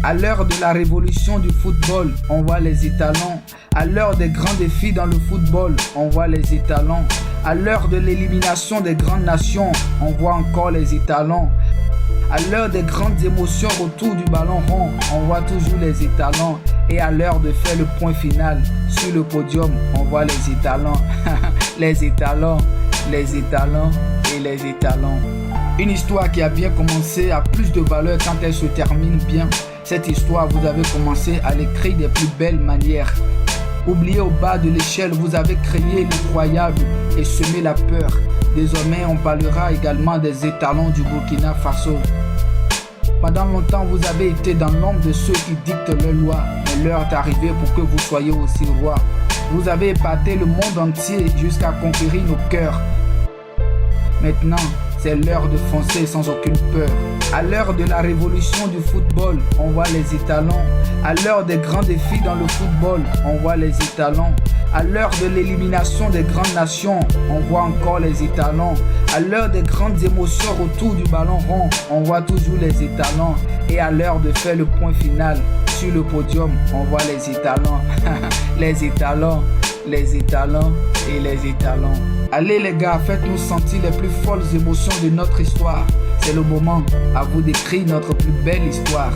À l'heure de la révolution du football, on voit les étalons. À l'heure des grands défis dans le football, on voit les étalons. À l'heure de l'élimination des grandes nations, on voit encore les étalons. À l'heure des grandes émotions autour du ballon rond, on voit toujours les étalons. Et à l'heure de faire le point final sur le podium, on voit les étalons. Les étalons, les étalons et les étalons. Une histoire qui a bien commencé a plus de valeur quand elle se termine bien. Cette histoire, vous avez commencé à l'écrire des plus belles manières. Oubliez au bas de l'échelle, vous avez créé l'incroyable et semé la peur. Désormais, on parlera également des étalons du Burkina Faso. Pendant longtemps, vous avez été dans l'ombre de ceux qui dictent leurs lois. Mais l'heure est arrivée pour que vous soyez aussi roi. Vous avez épaté le monde entier jusqu'à conquérir nos cœurs. Maintenant, c'est l'heure de foncer sans aucune peur. À l'heure de la révolution du football, on voit les étalons. À l'heure des grands défis dans le football, on voit les étalons. À l'heure de l'élimination des grandes nations, on voit encore les étalons. À l'heure des grandes émotions autour du ballon rond, on voit toujours les étalons. Et à l'heure de faire le point final sur le podium, on voit les étalons. Les étalons, les étalons et les étalons. Allez les gars, faites-nous sentir les plus folles émotions de notre histoire. C'est le moment à vous d'écrire notre plus belle histoire.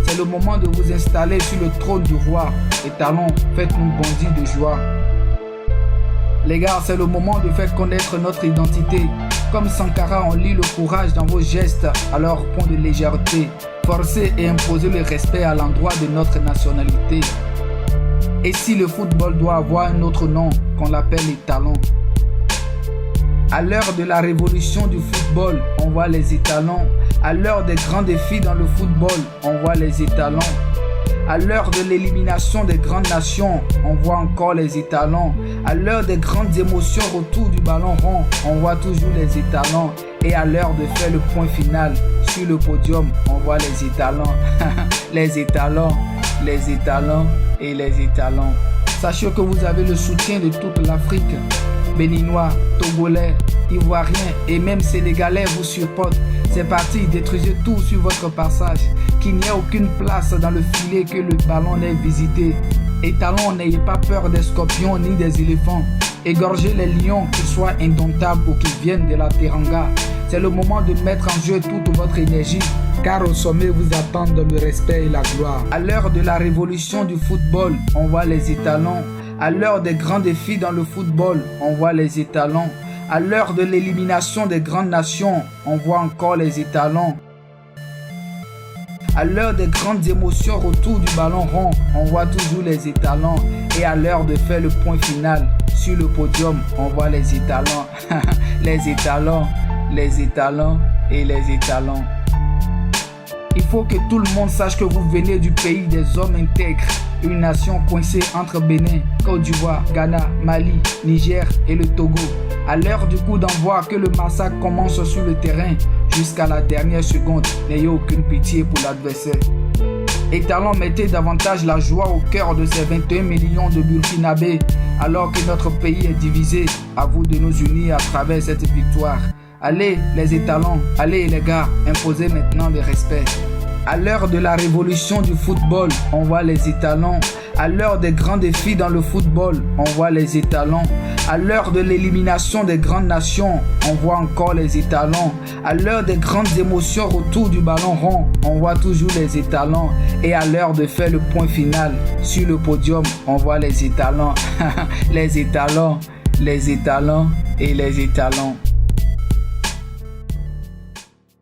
C'est le moment de vous installer sur le trône du roi. Étalons, faites-nous bondir de joie. Les gars, c'est le moment de faire connaître notre identité. Comme Sankara, on lit le courage dans vos gestes, alors point de légèreté. Forcer et imposer le respect à l'endroit de notre nationalité. Et si le football doit avoir un autre nom, qu'on l'appelle étalon. À l'heure de la révolution du football, on voit les étalons. À l'heure des grands défis dans le football, on voit les étalons. À l'heure de l'élimination des grandes nations, on voit encore les étalons. À l'heure des grandes émotions autour du ballon rond, on voit toujours les étalons. Et à l'heure de faire le point final sur le podium, on voit les étalons. Les étalons, les étalons et les étalons. Sachez que vous avez le soutien de toute l'Afrique. Béninois, Togolais, Ivoiriens et même Sénégalais vous supportent. C'est parti, détruisez tout sur votre passage. Qu'il n'y ait aucune place dans le filet que le ballon n'ait visité. Étalons, n'ayez pas peur des scorpions ni des éléphants. Égorgez les lions, qu'ils soient indomptables ou qu'ils viennent de la Teranga. C'est le moment de mettre en jeu toute votre énergie, car au sommet vous attendent le respect et la gloire. À l'heure de la révolution du football, on voit les étalons. À l'heure des grands défis dans le football, on voit les étalons. À l'heure de l'élimination des grandes nations, on voit encore les étalons. À l'heure des grandes émotions autour du ballon rond, on voit toujours les étalons. Et à l'heure de faire le point final sur le podium, on voit les étalons. Les étalons, les étalons et les étalons. Il faut que tout le monde sache que vous venez du pays des hommes intègres. Une nation coincée entre Bénin, Côte d'Ivoire, Ghana, Mali, Niger et le Togo. À l'heure du coup d'envoi que le massacre commence sur le terrain, jusqu'à la dernière seconde, n'ayez aucune pitié pour l'adversaire. Étalons, mettez davantage la joie au cœur de ces 21 millions de Burkinabés, alors que notre pays est divisé. À vous de nous unir à travers cette victoire. Allez les étalons, allez les gars, imposez maintenant le respect. À l'heure de la révolution du football, on voit les étalons. À l'heure des grands défis dans le football, on voit les étalons. À l'heure de l'élimination des grandes nations, on voit encore les étalons. À l'heure des grandes émotions autour du ballon rond, on voit toujours les étalons. Et à l'heure de faire le point final sur le podium, on voit les étalons. Les étalons, les étalons et les étalons.